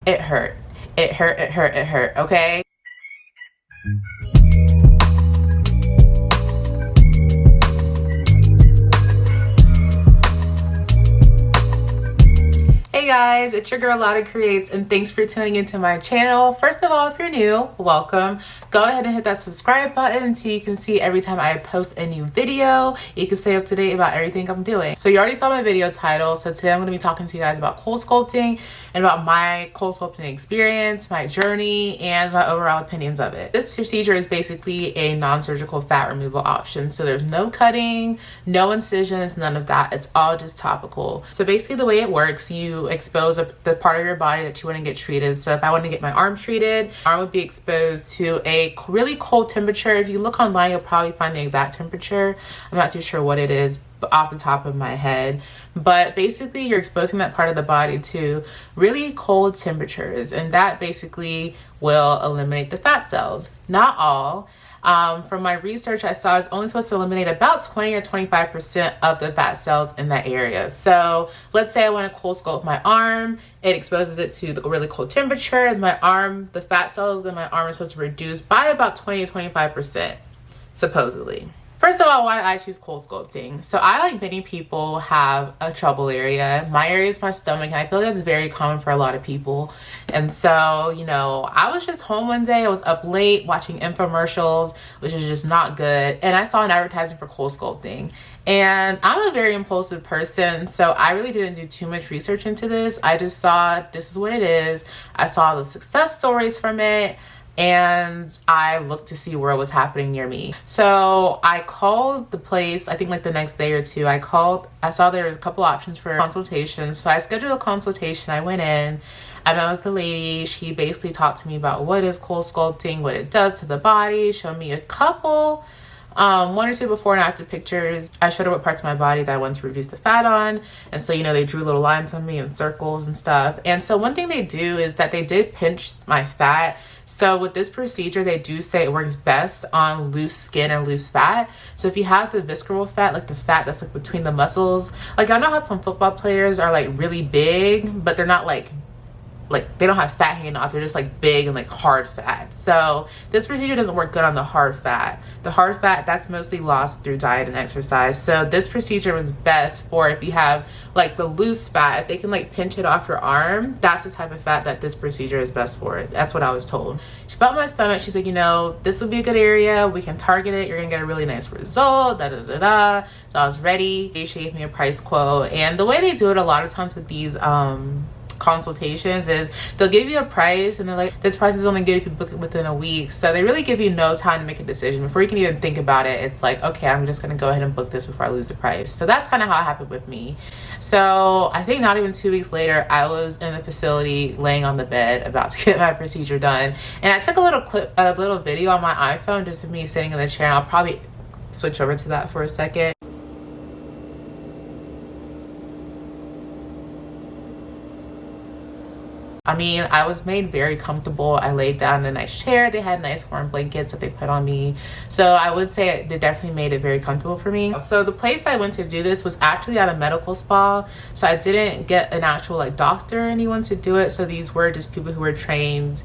it hurt. It hurt, it hurt, it hurt, okay? Hey guys, it's your girl LouderCreates, and thanks for tuning into my channel. First of all, if you're new, welcome. Go ahead and hit that subscribe button so you can see every time I post a new video. You can stay up to date about everything I'm doing. So you already saw my video title. So today I'm going to be talking to you guys about Coolsculpting and about my Coolsculpting experience, my journey, and my overall opinions of it. This procedure is basically a non-surgical fat removal option. So there's no cutting, no incisions, none of that. It's all just topical. So basically the way it works, you expose the part of your body that you want to get treated. So if I want to get my arm treated, my arm would be exposed to a really cold temperature. If you look online, you'll probably find the exact temperature. I'm not too sure what it is off the top of my head, but basically you're exposing that part of the body to really cold temperatures, and that basically will eliminate the fat cells. Not all. From my research, I saw it's only supposed to eliminate about 20 or 25% of the fat cells in that area. So let's say I want to Coolsculpt my arm. It exposes it to the really cold temperature, and my arm, the fat cells in my arm are supposed to reduce by about 20 to 25%, supposedly. First of all, why did I choose Coolsculpting? So I, like many people, have a trouble area. My area is my stomach, and I feel like that's very common for a lot of people. And so, you know, I was just home one day. I was up late watching infomercials, which is just not good. And I saw an advertisement for Coolsculpting. And I'm a very impulsive person, so I really didn't do too much research into this. I just saw this is what it is. I saw the success stories from it, and I looked to see where it was happening near me. So I called the place, I think like the next day or two. I saw there was a couple options for consultations. So I scheduled a consultation. I went in, I met with the lady. She basically talked to me about what is Coolsculpting, what it does to the body, showed me a couple, one or two before and after pictures. I showed her what parts of my body that I wanted to reduce the fat on. And so, you know, they drew little lines on me and circles and stuff. And so one thing they do is that they did pinch my fat. So with this procedure, they do say it works best on loose skin and loose fat. So if you have the visceral fat, like the fat that's like between the muscles, like I know how some football players are like really big, but they're not like they don't have fat hanging off. They're just like big and like hard fat. So this procedure doesn't work good on the hard fat. The hard fat, that's mostly lost through diet and exercise. So this procedure was best for if you have like the loose fat. If they can like pinch it off your arm, that's the type of fat that this procedure is best for. That's what I was told. She felt my stomach. She's like, you know, this would be a good area. We can target it. You're gonna get a really nice result. Da da da da. So I was ready. She gave me a price quote. And the way they do it a lot of times with these consultations is they'll give you a price and they're like, this price is only good if you book it within a week. So they really give you no time to make a decision. Before you can even think about it, it's like, okay, I'm just gonna go ahead and book this before I lose the price. So that's kind of how it happened with me. So I think not even 2 weeks later, I was in the facility laying on the bed about to get my procedure done. And I took a little video on my iPhone just of me sitting in the chair. And I'll probably switch over to that for a second. I mean, I was made very comfortable. I laid down in a nice chair. They had nice warm blankets that they put on me. So I would say they definitely made it very comfortable for me. So the place I went to do this was actually at a medical spa. So I didn't get an actual like doctor or anyone to do it. So these were just people who were trained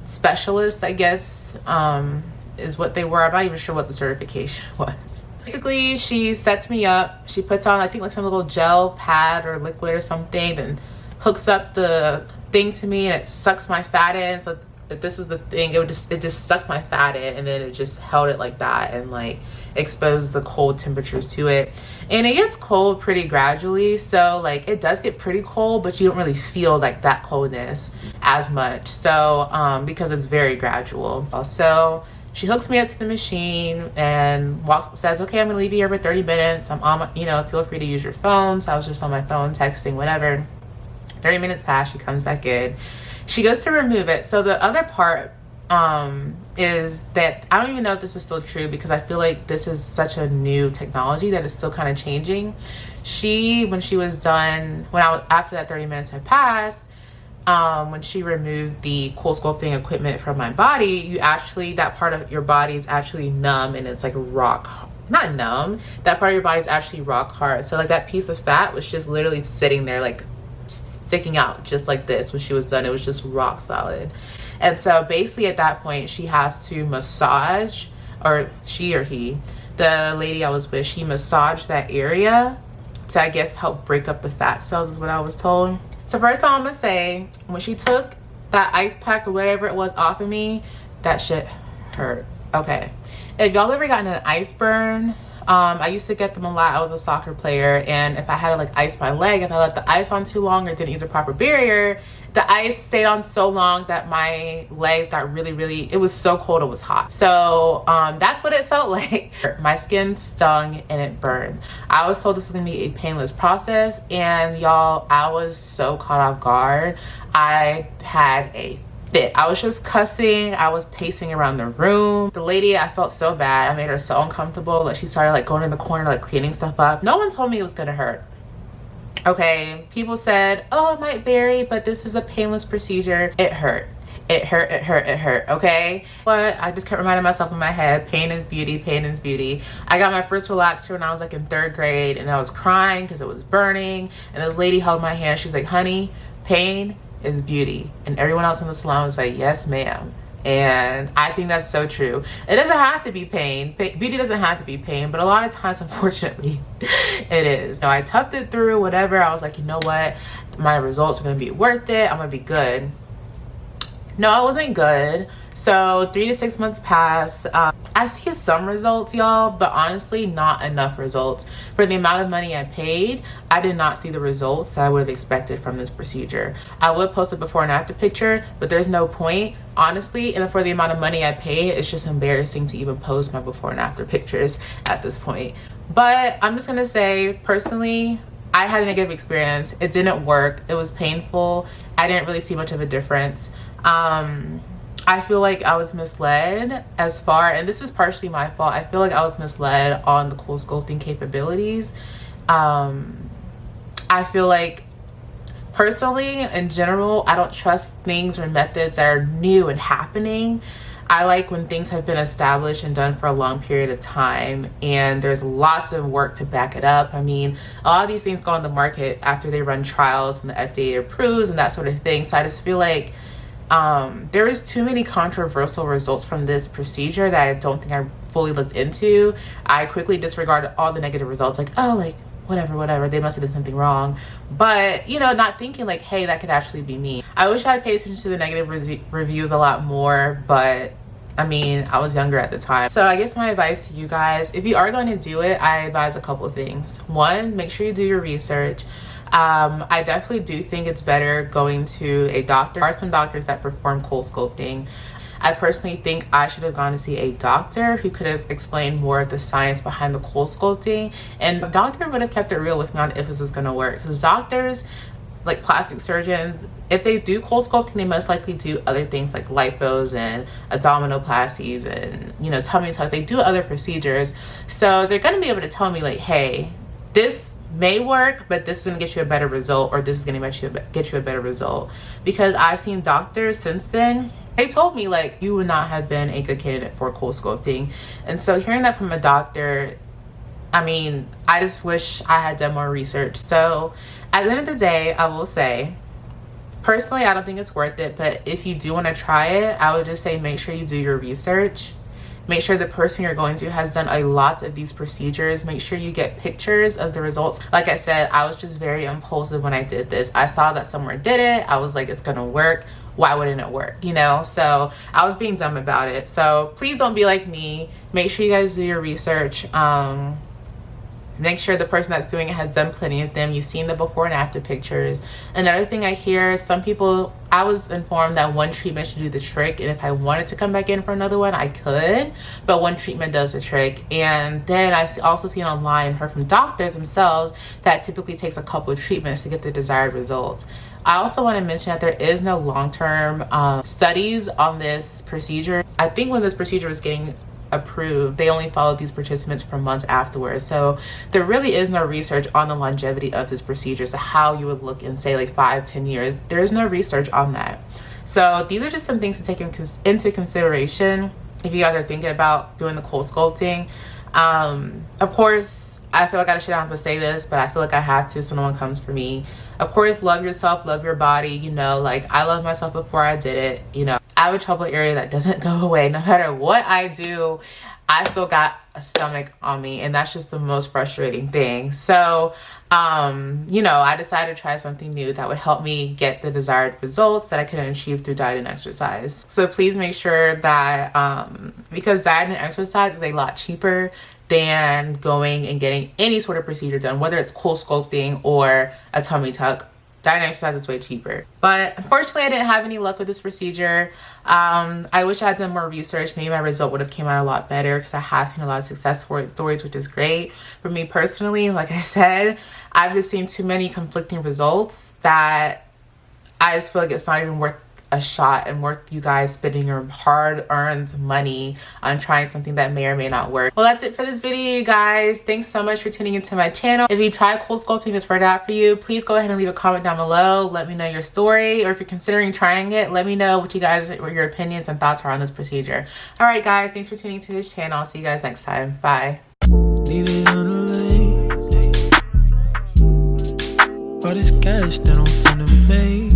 specialists, I guess, is what they were. I'm not even sure what the certification was. Basically, she sets me up. She puts on, I think, like some little gel pad or liquid or something, then hooks up the thing to me, and it sucks my fat in. So if this was the thing, it just sucked my fat in, and then it just held it like that and like exposed the cold temperatures to it. And it gets cold pretty gradually, so like it does get pretty cold, but you don't really feel like that coldness as much. So because it's very gradual. So she hooks me up to the machine and says, okay, I'm gonna leave you here for 30 minutes. I'm on my, you know, feel free to use your phone. So I was just on my phone texting, whatever. 30 minutes pass, she comes back in. She goes to remove it. So the other part is that I don't even know if this is still true, because I feel like this is such a new technology that is still kind of changing. When she was done, after that 30 minutes had passed, when she removed the Coolsculpting equipment from my body, that part of your body is actually numb, and it's like not numb, that part of your body is actually rock hard. So like that piece of fat was just literally sitting there, like sticking out just like this. When she was done, it was just rock solid. And so basically at that point, she has to massage, or she or he, the lady I was with, she massaged that area to, I guess, help break up the fat cells, is what I was told. So first of all, I'm gonna say, when she took that ice pack or whatever it was off of me, that shit hurt. Okay, if y'all ever gotten an ice burn, I used to get them a lot. I was a soccer player, and if I had to like ice my leg, if I left the ice on too long or didn't use a proper barrier, the ice stayed on so long that my legs got really, it was so cold, it was hot. So that's what it felt like. My skin stung and it burned. I was told this was gonna be a painless process, and y'all, I was so caught off guard. I had a fit. I was just cussing. I was pacing around the room. The lady, I felt so bad. I made her so uncomfortable. Like, she started like going in the corner, like cleaning stuff up. No one told me it was gonna hurt. Okay, people said, oh, it might vary, but this is a painless procedure. It hurt. It hurt, it hurt, it hurt, okay? But I just kept reminding myself in my head, pain is beauty, pain is beauty. I got my first relaxer when I was like in 3rd grade, and I was crying because it was burning. And this lady held my hand. She's like, honey, pain is beauty. And everyone else in the salon was like, yes, ma'am. And I think that's so true. It doesn't have to be pain. Beauty doesn't have to be pain, but a lot of times, unfortunately, it is. So I toughed it through, whatever. I was like, you know what? My results are gonna be worth it. I'm gonna be good. No, it wasn't good. So 3 to 6 months passed. I see some results, y'all, but honestly, not enough results. For the amount of money I paid, I did not see the results that I would have expected from this procedure. I would post a before and after picture, but there's no point, honestly. And for the amount of money I paid, it's just embarrassing to even post my before and after pictures at this point. But I'm just gonna say, personally, I had a negative experience. It didn't work. It was painful. I didn't really see much of a difference. I feel like I was misled as far, and this is partially my fault, I feel like I was misled on the Coolsculpting capabilities. I feel like, personally, in general, I don't trust things or methods that are new and happening. I like when things have been established and done for a long period of time, and there's lots of work to back it up. I mean, a lot of these things go on the market after they run trials and the FDA approves and that sort of thing. So I just feel like there is too many controversial results from this procedure that I don't think I fully looked into. I quickly disregarded all the negative results, like, oh, like, whatever, they must have done something wrong. But, you know, not thinking like, hey, that could actually be me. I wish I had paid attention to the negative reviews a lot more, but I mean, I was younger at the time. So I guess my advice to you guys, if you are going to do it, I advise a couple of things. One, make sure you do your research. I definitely do think it's better going to a doctor. There are some doctors that perform Coolsculpting. I personally think I should have gone to see a doctor who could have explained more of the science behind the Coolsculpting, and the doctor would have kept it real with me on if this is going to work. Because doctors, like plastic surgeons, if they do Coolsculpting, they most likely do other things like lipos and abdominoplasties and, you know, tummy tucks. They do other procedures, so they're going to be able to tell me like, hey, this may work, but this is gonna get you a better result, or this is gonna get you a better result. Because I've seen doctors since then, they told me like, you would not have been a good candidate for Coolsculpting. And so hearing that from a doctor, I mean, I just wish I had done more research. So at the end of the day, I will say, personally, I don't think it's worth it, but if you do want to try it, I would just say make sure you do your research. Make sure the person you're going to has done a lot of these procedures. Make sure you get pictures of the results. Like I said, I was just very impulsive when I did this. I saw that somewhere did it. I was like, it's gonna work. Why wouldn't it work? You know? So I was being dumb about it. So please don't be like me. Make sure you guys do your research. Make sure the person that's doing it has done plenty of them. You've seen the before and after pictures. Another thing I hear, some people, I was informed that one treatment should do the trick, and if I wanted to come back in for another one, I could, but one treatment does the trick. And then I've also seen online and heard from doctors themselves that typically takes a couple of treatments to get the desired results. I also want to mention that there is no long-term studies on this procedure. I think when this procedure was getting approved, they only followed these participants for months afterwards. So there really is no research on the longevity of this procedure, so how you would look in say like 5-10 years. There is no research on that. So these are just some things to take into consideration if you guys are thinking about doing the Coolsculpting. Of course, I feel like I shouldn't have to say this, but I feel like I have to so no one comes for me. Of course, love yourself, love your body, you know, like I loved myself before I did it, you know. I have a trouble area that doesn't go away. No matter what I do, I still got a stomach on me, and that's just the most frustrating thing. So, you know, I decided to try something new that would help me get the desired results that I couldn't achieve through diet and exercise. So please make sure that, because diet and exercise is a lot cheaper than going and getting any sort of procedure done, whether it's Coolsculpting or a tummy tuck. Diet and exercise is way cheaper. But unfortunately, I didn't have any luck with this procedure. I wish I had done more research. Maybe my result would have came out a lot better, because I have seen a lot of success stories, which is great. For me personally, like I said, I've just seen too many conflicting results that I just feel like it's not even worth a shot and worth you guys spending your hard-earned money on trying something that may or may not work. Well, that's it for this video, you guys. Thanks so much for tuning into my channel. If you tried Coolsculpting, this worked out for you, please go ahead and leave a comment down below. Let me know your story, or if you're considering trying it, let me know what your opinions and thoughts are on this procedure. All right, guys, thanks for tuning to this channel. I'll see you guys next time. Bye. All this cash that I'm finna make.